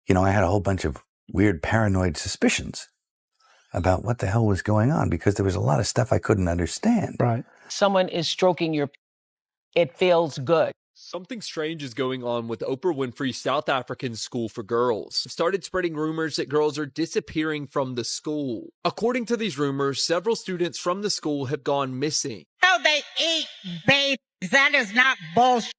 I had a whole bunch of weird paranoid suspicions about what the hell was going on because there was a lot of stuff I couldn't understand. Right. Someone is stroking your, it feels good. Something strange is going on with Oprah Winfrey's South African school for girls. Started spreading rumors that girls are disappearing from the school. According to these rumors, several students from the school have gone missing. No, they eat babies. That is not bullshit.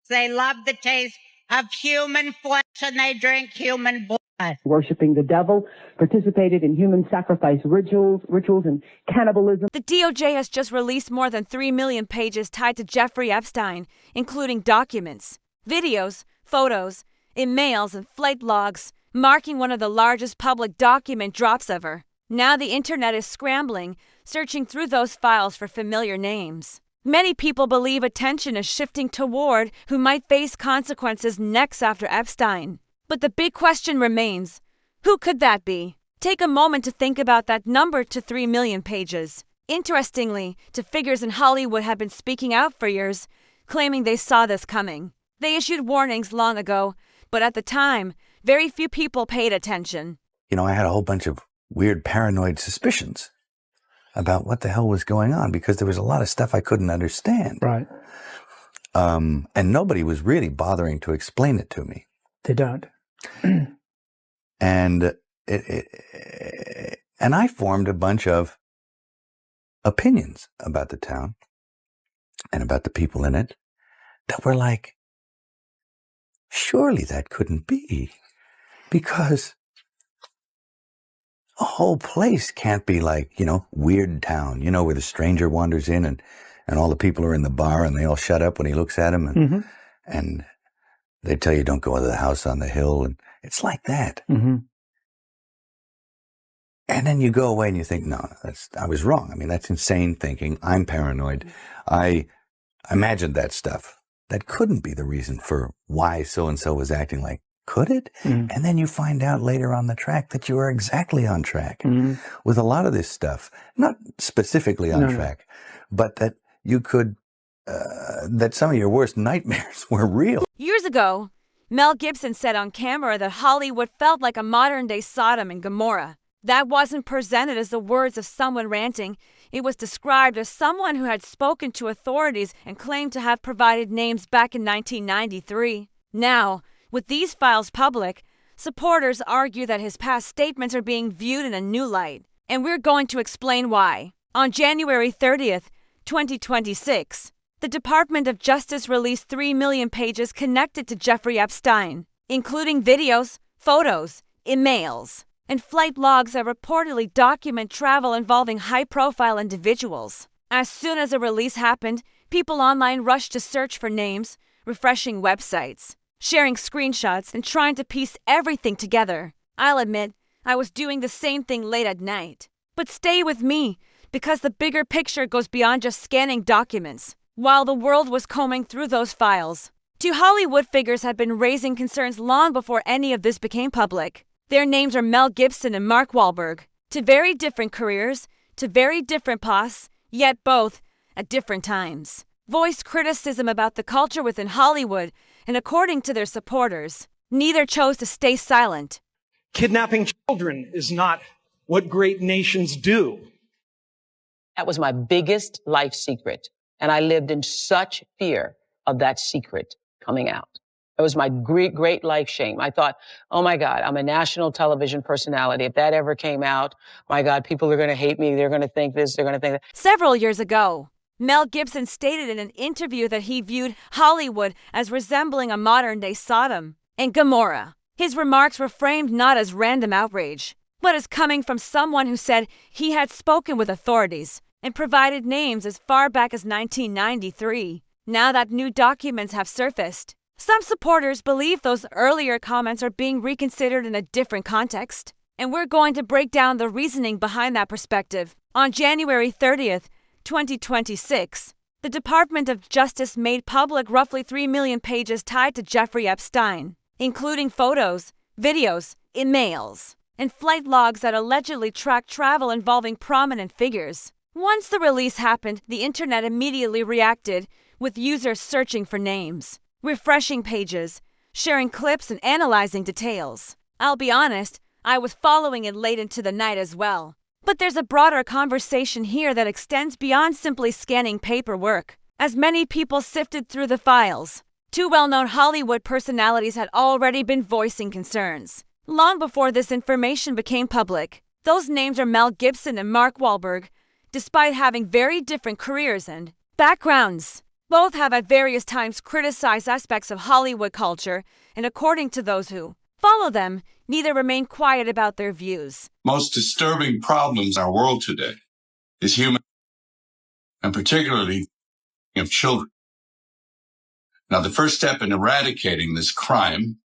They love the taste of human flesh and they drink human blood. Worshipping the devil, participated in human sacrifice rituals and cannibalism. The DOJ has just released more than 3 million pages tied to Jeffrey Epstein, including documents, videos, photos, emails, and flight logs, marking one of the largest public document drops ever. Now the internet is scrambling, searching through those files for familiar names. Many people believe attention is shifting toward who might face consequences next after Epstein. But the big question remains, who could that be? Take a moment to think about that number to 3 million pages. Interestingly, to figures in Hollywood have been speaking out for years, claiming they saw this coming. They issued warnings long ago, but at the time, very few people paid attention. I had a whole bunch of weird paranoid suspicions about what the hell was going on because there was a lot of stuff I couldn't understand. Right. And nobody was really bothering to explain it to me. They don't. And I formed a bunch of opinions about the town and about the people in it that were like, surely that couldn't be, because a whole place can't be like, Weird Town, where the stranger wanders in and all the people are in the bar and they all shut up when he looks at them and they tell you don't go into the house on the hill, and it's like that. Mm-hmm. And then you go away and you think, no, I was wrong. I mean, that's insane thinking. I'm paranoid. I imagined that stuff. That couldn't be the reason for why so-and-so was acting like, could it? Mm-hmm. And then you find out later on the track that you are exactly on track with a lot of this stuff. Not specifically on track, but that you could, that some of your worst nightmares were real. Years ago, Mel Gibson said on camera that Hollywood felt like a modern-day Sodom and Gomorrah. That wasn't presented as the words of someone ranting. It was described as someone who had spoken to authorities and claimed to have provided names back in 1993. Now, with these files public, supporters argue that his past statements are being viewed in a new light, and we're going to explain why. On January 30th, 2026, the Department of Justice released 3 million pages connected to Jeffrey Epstein, including videos, photos, emails, and flight logs that reportedly document travel involving high-profile individuals. As soon as the release happened, people online rushed to search for names, refreshing websites, sharing screenshots, and trying to piece everything together. I'll admit, I was doing the same thing late at night. But stay with me, because the bigger picture goes beyond just scanning documents. While the world was combing through those files, two Hollywood figures had been raising concerns long before any of this became public. Their names are Mel Gibson and Mark Wahlberg. To very different careers, to very different paths, yet both, at different times, voiced criticism about the culture within Hollywood, and according to their supporters, neither chose to stay silent. Kidnapping children is not what great nations do. That was my biggest life secret. And I lived in such fear of that secret coming out. It was my great life shame. I thought, oh my God, I'm a national television personality. If that ever came out, my God, people are going to hate me. They're going to think this, they're going to think that. Several years ago, Mel Gibson stated in an interview that he viewed Hollywood as resembling a modern-day Sodom and Gomorrah. His remarks were framed not as random outrage, but as coming from someone who said he had spoken with authorities and provided names as far back as 1993. Now that new documents have surfaced, some supporters believe those earlier comments are being reconsidered in a different context. And we're going to break down the reasoning behind that perspective. On January 30th, 2026, the Department of Justice made public roughly 3 million pages tied to Jeffrey Epstein, including photos, videos, emails, and flight logs that allegedly track travel involving prominent figures. Once the release happened, the internet immediately reacted, with users searching for names, refreshing pages, sharing clips, and analyzing details. I'll be honest, I was following it late into the night as well. But there's a broader conversation here that extends beyond simply scanning paperwork. As many people sifted through the files, two well-known Hollywood personalities had already been voicing concerns. Long before this information became public, those names are Mel Gibson and Mark Wahlberg. Despite having very different careers and backgrounds, both have at various times criticized aspects of Hollywood culture, and according to those who follow them, neither remain quiet about their views. Most disturbing problems in our world today is human, and particularly of children. Now, the first step in eradicating this crime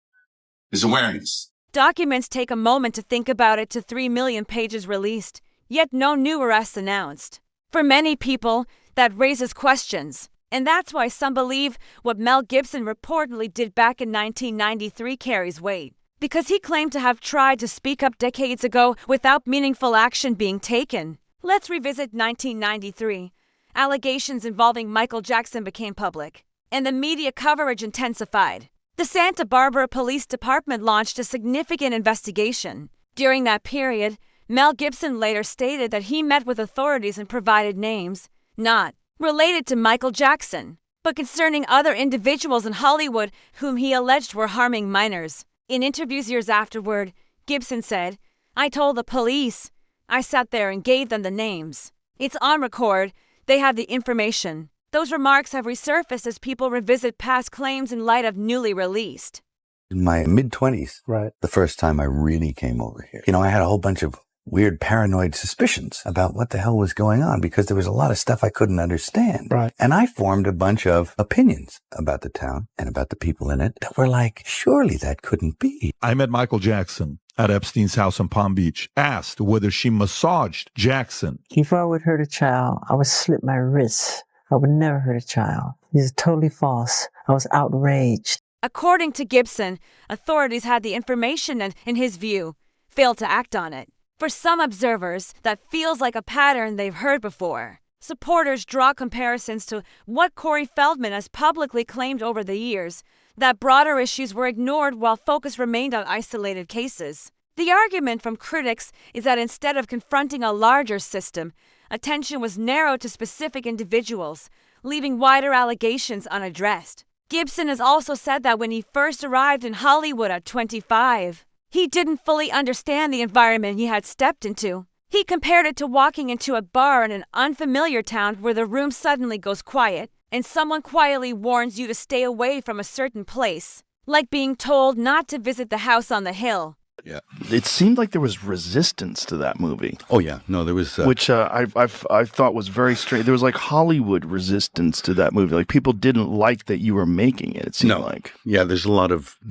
is awareness. Documents take a moment to think about it to 3 million pages released, yet no new arrests announced. For many people, that raises questions, and that's why some believe what Mel Gibson reportedly did back in 1993 carries weight, because he claimed to have tried to speak up decades ago without meaningful action being taken. Let's revisit 1993. Allegations involving Michael Jackson became public, and the media coverage intensified. The Santa Barbara Police Department launched a significant investigation. During that period, Mel Gibson later stated that he met with authorities and provided names, not related to Michael Jackson, but concerning other individuals in Hollywood whom he alleged were harming minors. In interviews years afterward, Gibson said, "I told the police. I sat there and gave them the names. It's on record. They have the information." Those remarks have resurfaced as people revisit past claims in light of newly released. In my mid-20s, the first time I really came over here, I had a whole bunch of weird paranoid suspicions about what the hell was going on because there was a lot of stuff I couldn't understand. Right. And I formed a bunch of opinions about the town and about the people in it that were like, surely that couldn't be. I met Michael Jackson at Epstein's house in Palm Beach, asked whether she massaged Jackson. If I would hurt a child, I would slit my wrists. I would never hurt a child. This is totally false. I was outraged. According to Gibson, authorities had the information and, in his view, failed to act on it. For some observers, that feels like a pattern they've heard before. Supporters draw comparisons to what Corey Feldman has publicly claimed over the years, that broader issues were ignored while focus remained on isolated cases. The argument from critics is that instead of confronting a larger system, attention was narrowed to specific individuals, leaving wider allegations unaddressed. Gibson has also said that when he first arrived in Hollywood at 25, he didn't fully understand the environment he had stepped into. He compared it to walking into a bar in an unfamiliar town where the room suddenly goes quiet and someone quietly warns you to stay away from a certain place, like being told not to visit the house on the hill. Yeah, it seemed like there was resistance to that movie. Oh yeah, no, there was, which I thought was very strange. There was like Hollywood resistance to that movie. Like people didn't like that you were making it. It seemed like there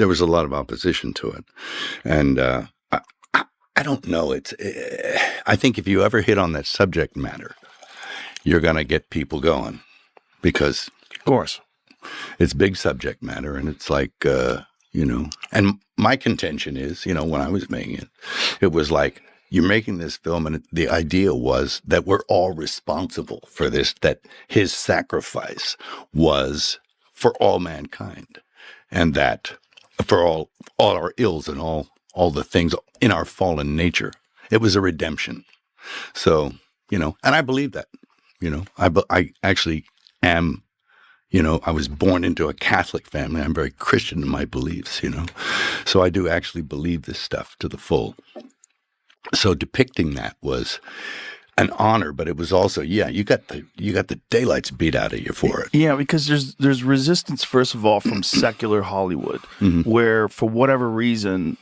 was a lot of opposition to it, and I don't know. I think if you ever hit on that subject matter, you're gonna get people going because, of course, it's big subject matter, and it's like. And my contention is, when I was making it, it was like, you're making this film, and the idea was that we're all responsible for this, that his sacrifice was for all mankind, and that for all our ills and all the things in our fallen nature, it was a redemption. So, and I believe that, I actually am. I was born into a Catholic family. I'm very Christian in my beliefs, So I do actually believe this stuff to the full. So depicting that was an honor, but it was also, you got the daylights beat out of you for it. Yeah, because there's resistance, first of all, from secular Hollywood, where for whatever reason,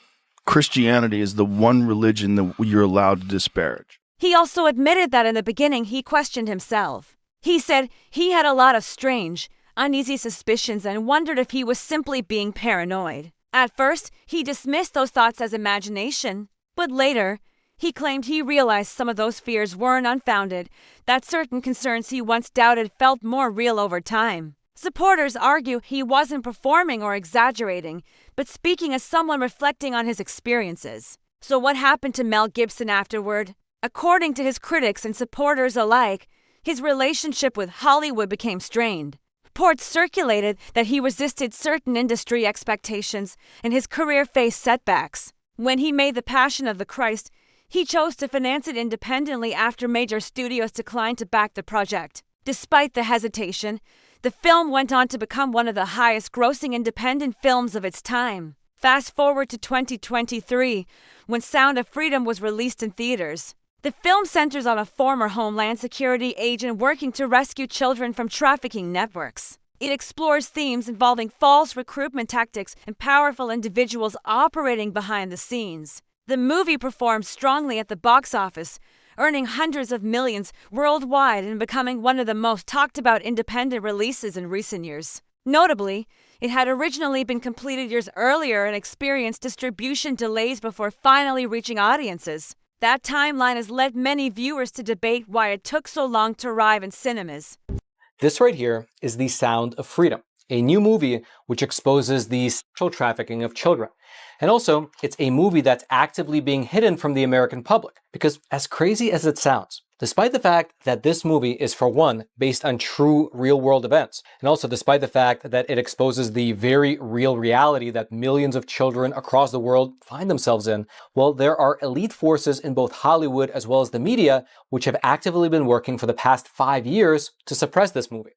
Christianity is the one religion that you're allowed to disparage. He also admitted that in the beginning he questioned himself. He said he had a lot of strange, uneasy suspicions and wondered if he was simply being paranoid. At first, he dismissed those thoughts as imagination, but later, he claimed he realized some of those fears weren't unfounded, that certain concerns he once doubted felt more real over time. Supporters argue he wasn't performing or exaggerating, but speaking as someone reflecting on his experiences. So what happened to Mel Gibson afterward? According to his critics and supporters alike, his relationship with Hollywood became strained. Reports circulated that he resisted certain industry expectations and his career faced setbacks. When he made The Passion of the Christ, he chose to finance it independently after major studios declined to back the project. Despite the hesitation, the film went on to become one of the highest-grossing independent films of its time. Fast forward to 2023, when Sound of Freedom was released in theaters. The film centers on a former Homeland Security agent working to rescue children from trafficking networks. It explores themes involving false recruitment tactics and powerful individuals operating behind the scenes. The movie performed strongly at the box office, earning hundreds of millions worldwide and becoming one of the most talked-about independent releases in recent years. Notably, it had originally been completed years earlier and experienced distribution delays before finally reaching audiences. That timeline has led many viewers to debate why it took so long to arrive in cinemas. This right here is The Sound of Freedom, a new movie which exposes the sexual trafficking of children. And also, it's a movie that's actively being hidden from the American public. Because as crazy as it sounds, despite the fact that this movie is, for one, based on true real-world events, and also despite the fact that it exposes the very real reality that millions of children across the world find themselves in, well, there are elite forces in both Hollywood as well as the media which have actively been working for the past 5 years to suppress this movie.